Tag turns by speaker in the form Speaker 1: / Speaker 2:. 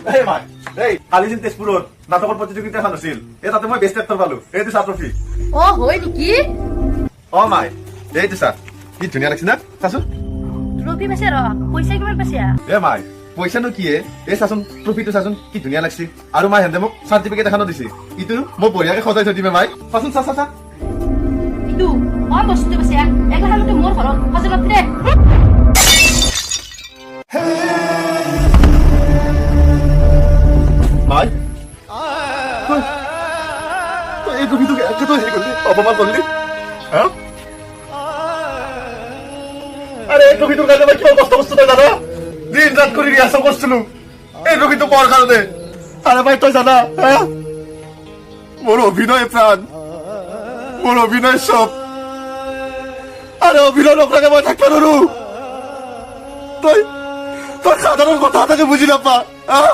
Speaker 1: এই ভাই এই কালি যেন তেজপুৰত নাটকৰ প্ৰতিযোগিতা এখন আছিল তাতে মই বেষ্ট এক্টৰ পালো এইটো চা ট্ৰফি
Speaker 2: অ হয় নেকি
Speaker 1: অ মাই এইটো চা কি ধুনীয়া লাগিছে না চাচোন
Speaker 2: ট্ৰফি পাইছে ৰ পইচা কিমান পাইছে
Speaker 1: এ মাই পইচানো কি এই চাচোন ট্ৰফিটো চাচোন কি ধুনীয়া লাগিছে আৰু মাই হেন্দে মোক চাৰ্টিফিকেট এখনো দিছে ইটো মই বঢ়িয়াকে সজাই থৈ দিমে মাই চাচোন চা চা চা
Speaker 2: ইটো অ বস্তু পাইছে এগলাখানতে মোৰ ঘৰত সজাব দে
Speaker 1: মাই এই ট্ৰফিটো একে তই হেৰি কৰিলি অপমান কৰিলি হা আরে এই ট্ৰফিটোৰ কাৰণে মই কিমান কষ্ট কৰিছো তই জানা দিন রাত করে রিহার্সাল করছিল এই ট্রফিটো পাওয়ার কারণে আরে ভাই তুই জানা হ্যাঁ মোর অভিনয় প্রাণ মোর অভিনয় সব আরে অভিনয় নকরাকে মই থাকতে পারো তুই তোর সাধারণ কথা তাকে বুঝি না পা হ্যাঁ